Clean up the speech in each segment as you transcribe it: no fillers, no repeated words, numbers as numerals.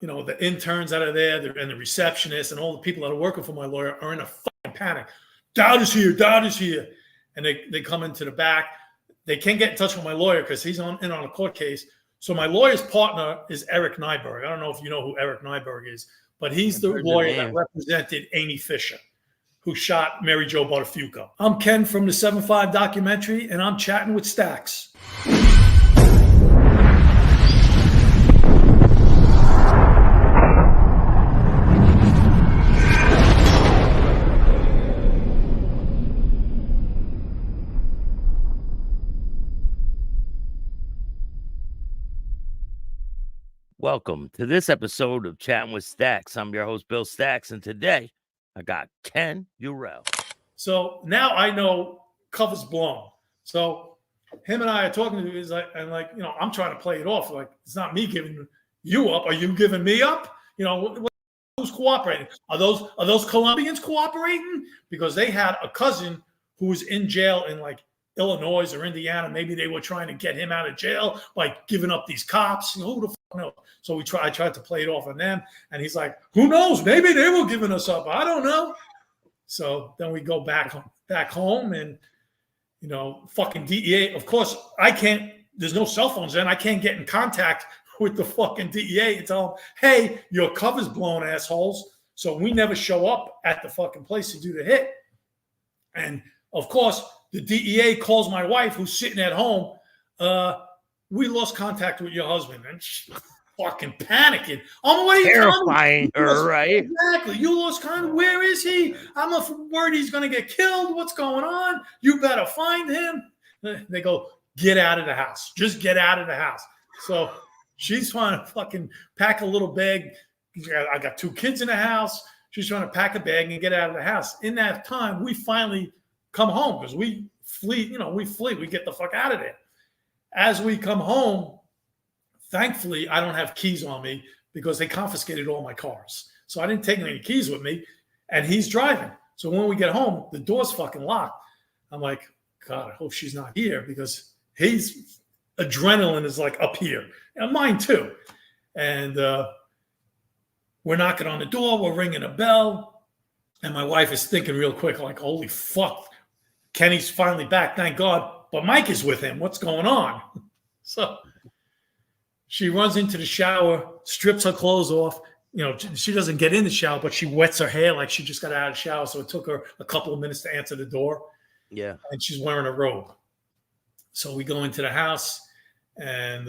the interns that are there and the receptionist and all the people that are working for my lawyer are in a fucking panic. Dowd is here. Dowd is here. And they come into the back. They can't get in touch with my lawyer because he's in on a court case. So my lawyer's partner is Eric Nyberg. I don't know if you know who Eric Nyberg is, but he's the lawyer that represented Amy Fisher, who shot Mary Jo Bartafuco. I'm Ken from the 7-5 documentary, and I'm chatting with Stacks. Welcome to this episode of Chatting with Stacks. I'm your host, Bill Stacks, and today I got Ken Eurell. So now I know cover's blown. So him and I are talking to him, I'm trying to play it off like it's not me giving you up. Are you giving me up? Who's cooperating? Are those Colombians cooperating? Because they had a cousin who was in jail in Illinois or Indiana. Maybe they were trying to get him out of jail by giving up these cops. Who the fuck knows? So I tried to play it off on them, and he's like, "Who knows? Maybe they were giving us up. I don't know." So then we go back home, and fucking DEA. Of course, I can't. There's no cell phones then. I can't get in contact with the fucking DEA and tell them, "Hey, your cover's blown, assholes." So we never show up at the fucking place to do the hit, and of course. The DEA calls my wife, who's sitting at home. We lost contact with your husband, and she's fucking panicking. Oh, what are you terrifying her, right? Exactly. You lost contact. Where is he? I'm worried he's going to get killed. What's going on? You better find him. They go, get out of the house. Just get out of the house. So she's trying to fucking pack a little bag. I got 2 kids in the house. She's trying to pack a bag and get out of the house. In that time, we finally come home because we flee, we get the fuck out of there. As we come home, thankfully, I don't have keys on me because they confiscated all my cars. So I didn't take any keys with me, and he's driving. So when we get home, the door's fucking locked. I'm like, God, I hope she's not here because his adrenaline is up here. And mine too. And we're knocking on the door. We're ringing a bell. And my wife is thinking real quick, holy fuck. Kenny's finally back, thank God. But Mike is with him. What's going on? So she runs into the shower, strips her clothes off. She doesn't get in the shower, but she wets her hair like she just got out of the shower. So it took her a couple of minutes to answer the door. Yeah. And she's wearing a robe. So we go into the house, and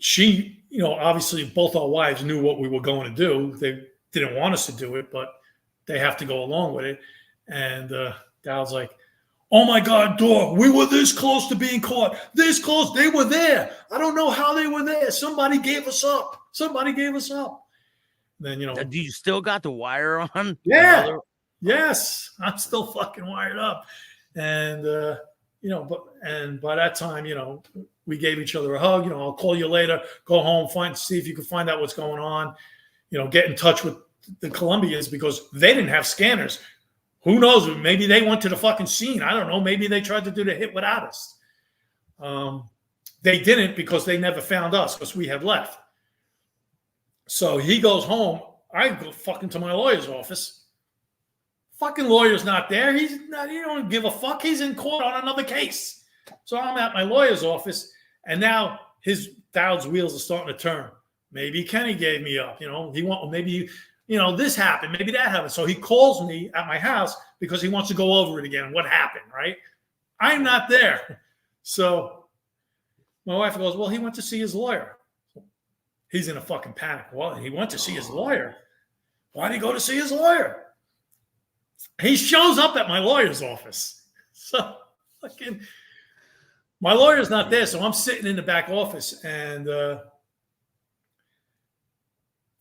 she, obviously both our wives knew what we were going to do. They didn't want us to do it, but they have to go along with it. And Dowd's like, "Oh my God, Dor, we were this close to being caught. This close. They were there. I don't know how they were there. Somebody gave us up. Somebody gave us up." Then, do you still got the wire on? Yeah. Yes. I'm still fucking wired up. And, and by that time, we gave each other a hug. I'll call you later. Go home, see if you can find out what's going on. Get in touch with the Colombians because they didn't have scanners. Who knows? Maybe they went to the fucking scene. I don't know. Maybe they tried to do the hit without us. They didn't because they never found us because we had left. So he goes home. I go fucking to my lawyer's office. Fucking lawyer's not there. He don't give a fuck. He's in court on another case. So I'm at my lawyer's office, and now Dowd's wheels are starting to turn. Maybe Kenny gave me up. This happened. Maybe that happened. So he calls me at my house because he wants to go over it again. What happened, right? I'm not there. So my wife goes, "Well, he went to see his lawyer." He's in a fucking panic. Well, he went to see his lawyer. Why did he go to see his lawyer? He shows up at my lawyer's office. So fucking my lawyer's not there. So I'm sitting in the back office, and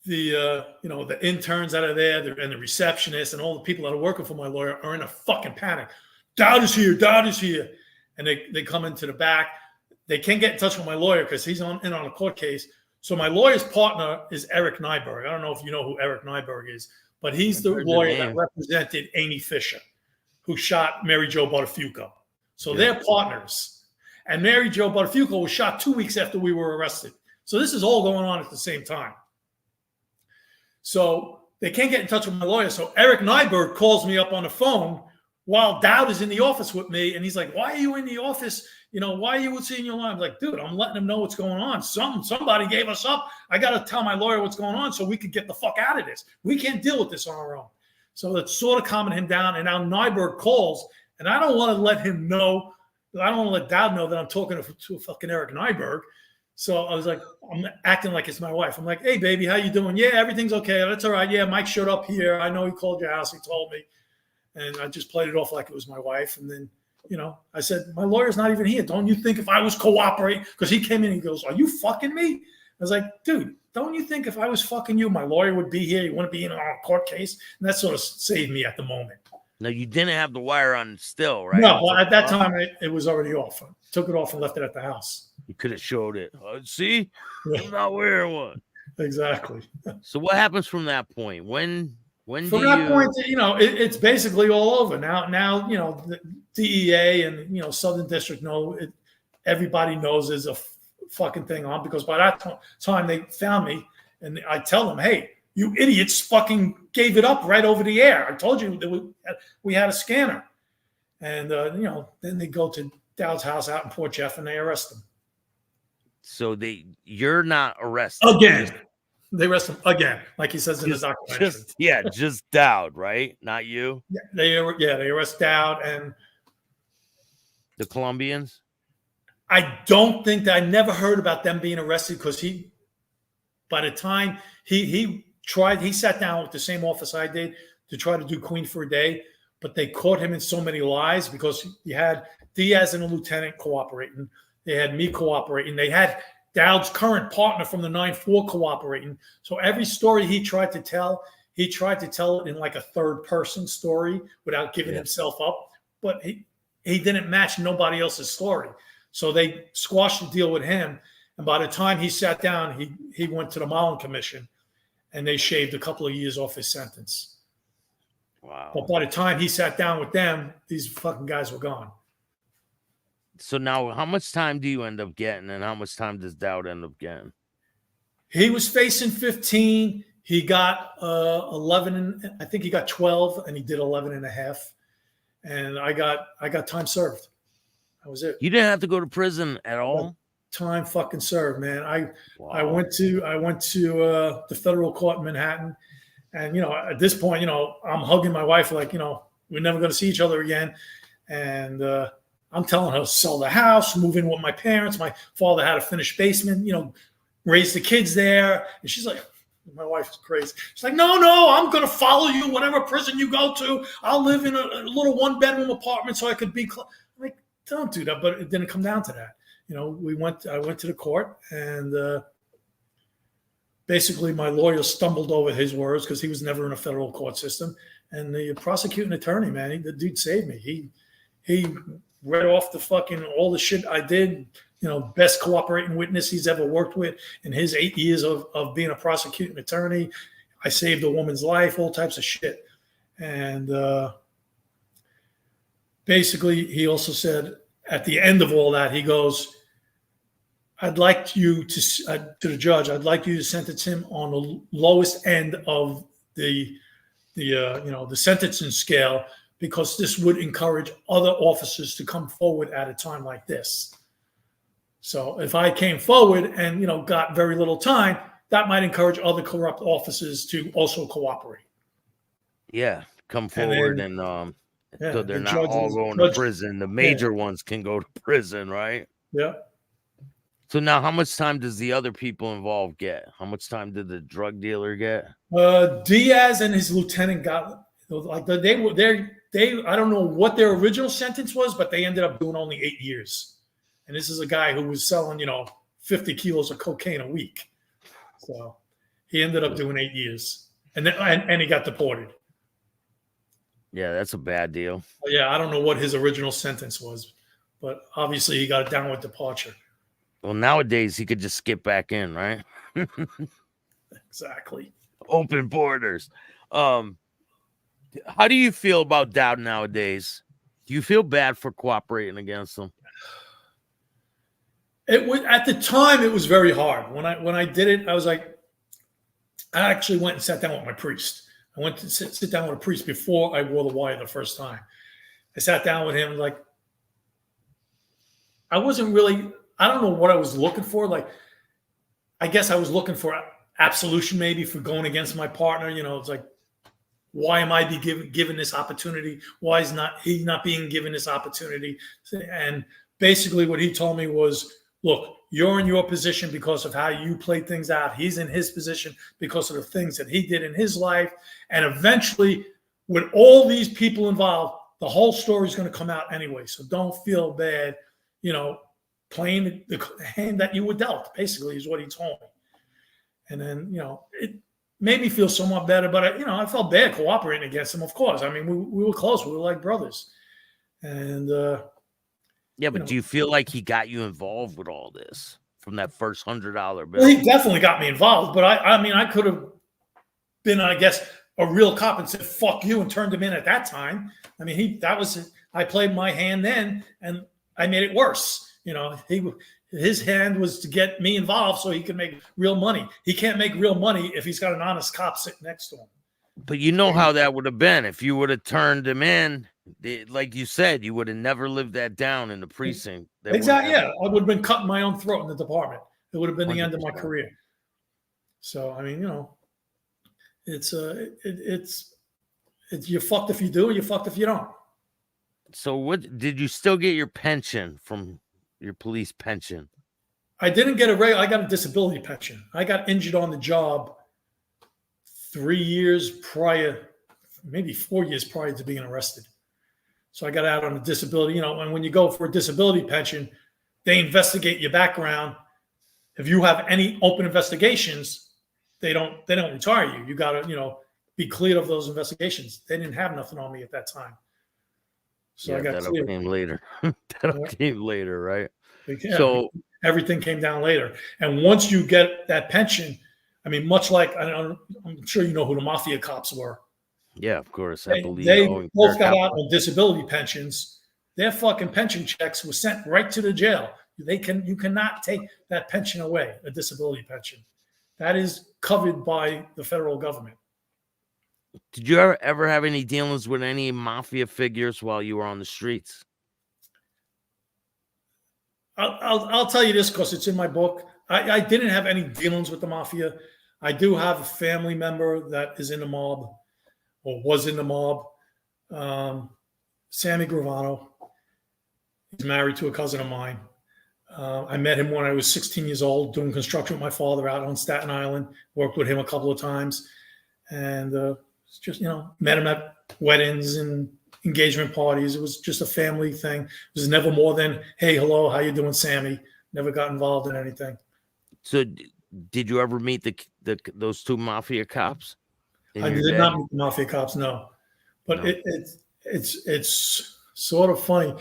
the interns that are there and the receptionist and all the people that are working for my lawyer are in a fucking panic. Dowd is here. Dowd is here. And they come into the back. They can't get in touch with my lawyer because he's in on a court case. So my lawyer's partner is Eric Nyberg. I don't know if you know who Eric Nyberg is, but he's the lawyer that represented Amy Fisher, who shot Mary Jo Bartafuco. So they're partners. And Mary Jo Bartafuco was shot 2 weeks after we were arrested. So this is all going on at the same time. So they can't get in touch with my lawyer. So Eric Nyberg calls me up on the phone while Dowd is in the office with me. And he's like, why are you in the office? Why are you seeing your lawyer? I'm like, dude, I'm letting him know what's going on. Somebody gave us up. I got to tell my lawyer what's going on so we could get the fuck out of this. We can't deal with this on our own. So that's sort of calming him down. And now Nyberg calls, and I don't want to let him know. I don't want to let Dowd know that I'm talking to fucking Eric Nyberg. So I was like, I'm acting like it's my wife. I'm like, hey, baby, how you doing? Yeah, everything's okay. That's all right. Yeah, Mike showed up here. I know he called your house. He told me. And I just played it off like it was my wife. And then, I said, my lawyer's not even here. Don't you think if I was cooperating? Because he came in and he goes, are you fucking me? I was like, dude, don't you think if I was fucking you, my lawyer would be here? You wouldn't be in a court case? And that sort of saved me at the moment. No, you didn't have the wire on still, right? No, well, at that time, it was already off. I took it off and left it at the house. You could have showed it. See? I'm not wearing one. Exactly. So what happens from that point? When from that point, it's basically all over. Now, the DEA and, Southern District everybody knows there's a fucking thing on, because by that time they found me and I tell them, hey, you idiots fucking gave it up right over the air. I told you that we had a scanner. And, then they go to Dowd's house out in Port Jeff and they arrest him. So you're not arrested. Again. They arrest him again, like he says in the documentary. Just Dowd, right? Not you? Yeah, they arrest Dowd and the Colombians. I don't think that I never heard about them being arrested, because by the time he sat down with the same office I did to try to do Queen for a Day, but they caught him in so many lies, because you had Diaz and a lieutenant cooperating. They had me cooperating. They had Dowd's current partner from the 9-4 cooperating. So every story he tried to tell it in like a third person story without giving himself up. But he didn't match nobody else's story. So they squashed the deal with him. And by the time he sat down, he went to the Mullen Commission and they shaved a couple of years off his sentence. Wow. But by the time he sat down with them, these fucking guys were gone. So now how much time do you end up getting, and how much time does Dowd end up getting? He was facing 15. He got 11, and I think he got 12, and he did 11 and a half. And I got time served. That was it. You didn't have to go to prison at all? Time fucking served, man. I went to the federal court in Manhattan, and at this point, I'm hugging my wife like, we're never going to see each other again. And I'm telling her to sell the house, move in with my parents. My father had a finished basement, raise the kids there. And she's like, my wife is crazy. She's like, no, I'm going to follow you, whatever prison you go to. I'll live in a little 1-bedroom apartment so I could be I'm like, don't do that. But it didn't come down to that. I went to the court, and basically my lawyer stumbled over his words because he was never in a federal court system. And the prosecuting attorney, man, the dude saved me. He read off all the shit I did, best cooperating witness he's ever worked with in his 8 years of being a prosecuting attorney. I saved a woman's life, all types of shit. And basically he also said at the end of all that, he goes, I'd like you to the judge, I'd like you to sentence him on the lowest end of the sentencing scale, because this would encourage other officers to come forward at a time like this. So if I came forward and, got very little time, that might encourage other corrupt officers to also cooperate. Yeah, come forward so they're not all going to prison. The major ones can go to prison, right? Yeah. So now how much time does the other people involved get? How much time did the drug dealer get? Diaz and his lieutenant got, like, I don't know what their original sentence was, but they ended up doing only 8 years. And this is a guy who was selling, 50 kilos of cocaine a week. So he ended up doing 8 years, and he got deported. Yeah, that's a bad deal. Yeah, I don't know what his original sentence was, but obviously he got it down with departure. Well, nowadays he could just skip back in, right? Exactly. Open borders. How do you feel about Dowd nowadays? Do you feel bad for cooperating against them? It was at the time. It was very hard. When I did it, I was like, I actually went and sat down with my priest. I went to sit down with a priest before I wore the wire the first time. I sat down with him. Like, I wasn't really. I don't know what I was looking for. Like, I guess I was looking for absolution, maybe, for going against my partner. It's like, why am I given this opportunity? Why is he not being given this opportunity? And basically what he told me was, look, you're in your position because of how you played things out. He's in his position because of the things that he did in his life. And eventually, with all these people involved, the whole story is going to come out anyway. So don't feel bad, playing the hand that you were dealt, basically, is what he told me. And then, it made me feel somewhat better, but I felt bad cooperating against him. Of course, I mean, we were close. We were like brothers, and yeah. But do you feel like he got you involved with all this from that first $100 bill? Well, he definitely got me involved, but I mean, I could have been, I guess, a real cop and said "fuck you" and turned him in at that time. I mean, I played my hand then, and I made it worse. His hand was to get me involved so he could make real money. He can't make real money if he's got an honest cop sitting next to him. But you know how that would have been if you would have turned him in. Like you said, you would have never lived that down in the precinct. Exactly. Yeah, I would have been cutting my own throat in the department. It would have been 100%. The end of my career. So I mean, it's you're fucked if you do, you're fucked if you don't. So what did you still get your pension from your police pension? I didn't get I got a disability pension. I got injured on the job 3 years prior, maybe 4 years prior to being arrested. So I got out on a disability, and when you go for a disability pension, they investigate your background. If you have any open investigations, they don't retire you. You got to, be cleared of those investigations. They didn't have nothing on me at that time. So yeah, I got cleared. Came later. Came later, right? Yeah, so everything came down later. And once you get that pension, I mean, much like I'm sure you know who the mafia cops were. Yeah, of course. They both got out on disability pensions. Their fucking pension checks were sent right to the jail. You cannot take that pension away, a disability pension. That is covered by the federal government. Did you ever have any dealings with any mafia figures while you were on the streets? I'll tell you this because it's in my book. I didn't have any dealings with the mafia. I do have a family member that is in the mob or was in the mob. Sammy Gravano. He's married to a cousin of mine. I met him when I was 16 years old doing construction with my father out on Staten Island. Worked with him a couple of times. And just, met him at weddings and engagement parties. It was just a family thing. It was never more than, hey, hello, how you doing, Sammy? Never got involved in anything. So did you ever meet those two mafia cops? I did not meet the mafia cops, no. But no. It's sort of funny.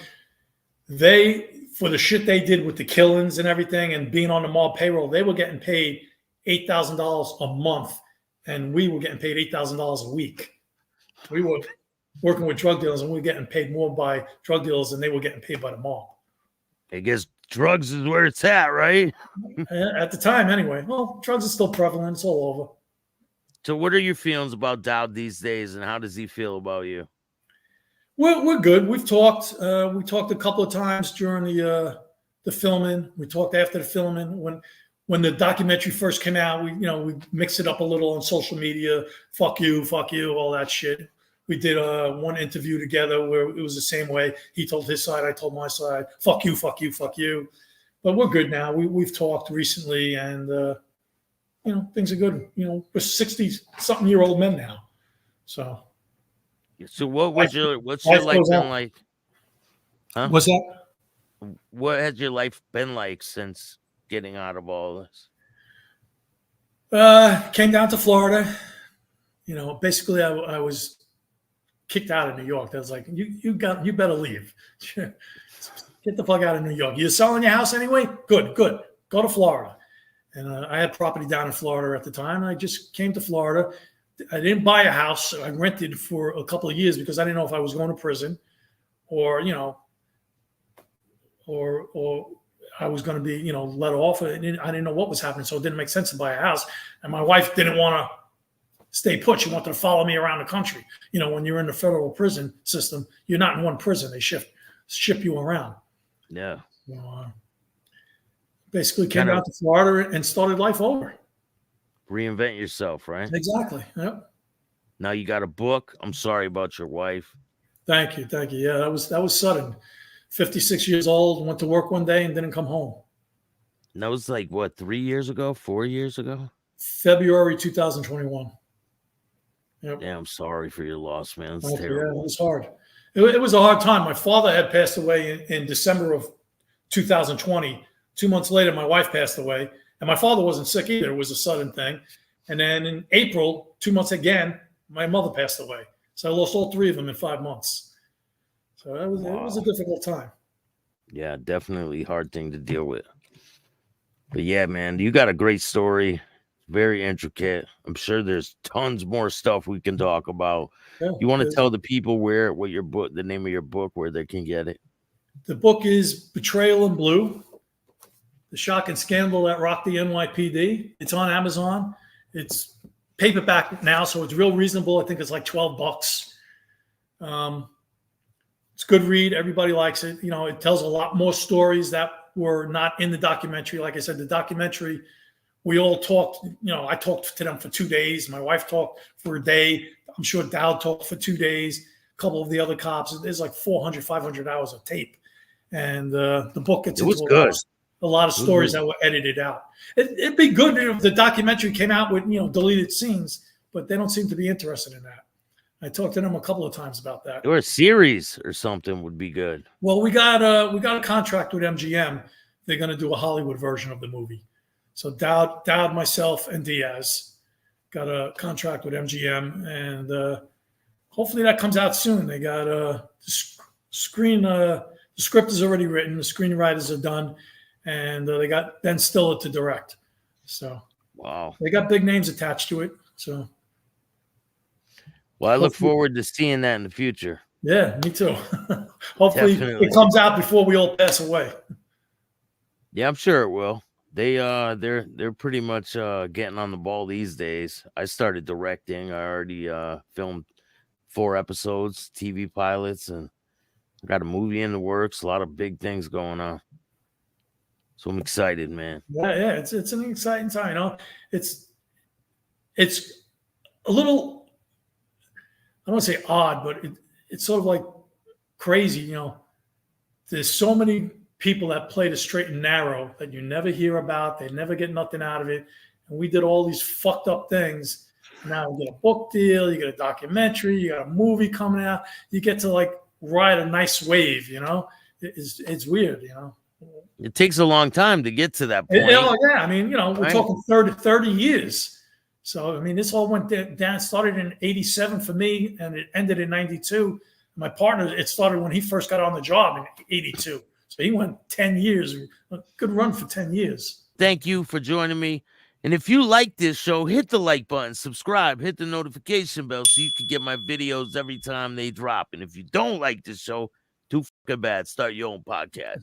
For the shit they did with the killings and everything and being on the mob payroll, they were getting paid $8,000 a month, and we were getting paid $8,000 a week. We were working with drug dealers, and we were getting paid more by drug dealers than they were getting paid by the mob. I guess drugs is where it's at, right? At the time, anyway. Well, drugs are still prevalent. It's all over. So what are your feelings about Dowd these days, and how does he feel about you? We're good. We've talked. We talked a couple of times during the filming. We talked after the filming. When the documentary first came out, we mixed it up a little on social media. Fuck you, all that shit. We did one interview together where it was the same way. He told his side, I told my side. Fuck you. But we're good now. We've talked recently, and things are good. We're 60-something-year-old men now. So what's your life been like? Huh? What's that? What has your life been like since getting out of all this? Came down to Florida. Basically I was kicked out of New York. I was like, you better leave. Get the fuck out of New York. You're selling your house anyway? Good. Go to Florida. And I had property down in Florida at the time. And I just came to Florida. I didn't buy a house. I rented for a couple of years because I didn't know if I was going to prison or I was going to be, let off. I didn't know what was happening, so it didn't make sense to buy a house. And my wife didn't want to stay put. She wanted to follow me around the country. When you're in the federal prison system, you're not in one prison. They ship you around. Yeah. So, basically came out to Florida and started life over. Reinvent yourself, right? Exactly. Yep. Now you got a book. I'm sorry about your wife. Thank you. Yeah, that was sudden. 56 years old, went to work one day and didn't come home. And that was like, what, 3 years ago, 4 years ago? February 2021. Yep. Yeah, I'm sorry for your loss, man. It's terrible. Yeah, it was hard. It was a hard time. My father had passed away in December of 2020. 2 months later, my wife passed away. And my father wasn't sick either. It was a sudden thing. And then in April, 2 months again, my mother passed away. So I lost all three of them in 5 months. So it was a difficult time. Yeah, definitely hard thing to deal with. But yeah, man, you got a great story. Very intricate. I'm sure there's tons more stuff we can talk about. Yeah, you want to tell the people the name of your book, where they can get it? The book is Betrayal in Blue, the shock and scandal that rocked the NYPD. It's on Amazon. It's paperback now, so it's real reasonable. I think it's like $12. It's a good read. Everybody likes it. It tells a lot more stories that were not in the documentary. Like I said, the documentary, we all talked. I talked to them for 2 days. My wife talked for a day. I'm sure Dowd talked for 2 days. A couple of the other cops. There's like 400, 500 hours of tape. And the book gets into a lot of stories that were edited out. It'd be good if the documentary came out with deleted scenes, but they don't seem to be interested in that. I talked to them a couple of times about that. Or a series or something would be good. Well, we got a contract with MGM. They're going to do a Hollywood version of the movie. So Dowd, myself, and Diaz got a contract with MGM, and hopefully that comes out soon. They got the script is already written, the screenwriters are done, and they got Ben Stiller to direct. So wow, they got big names attached to it. So. Well, I look forward to seeing that in the future. Yeah, me too. Hopefully it comes out before we all pass away. Yeah, I'm sure it will. They're pretty much getting on the ball these days. I started directing. I already filmed 4 episodes, TV pilots, and I got a movie in the works. A lot of big things going on. So I'm excited, man. Yeah, it's an exciting time. It's a little, I don't want to say odd, but it's sort of like crazy. There's so many people that play the straight and narrow that you never hear about. They never get nothing out of it. And we did all these fucked up things. Now you get a book deal, you get a documentary, you got a movie coming out. You get to like ride a nice wave, It's weird, It takes a long time to get to that point. Yeah, I mean, we're talking 30 years. So, I mean, this all went down, started in 87 for me, and it ended in 92. My partner, it started when he first got on the job in 82. So he went 10 years, a good run for 10 years. Thank you for joining me. And if you like this show, hit the like button, subscribe, hit the notification bell so you can get my videos every time they drop. And if you don't like this show, too fucking bad, start your own podcast.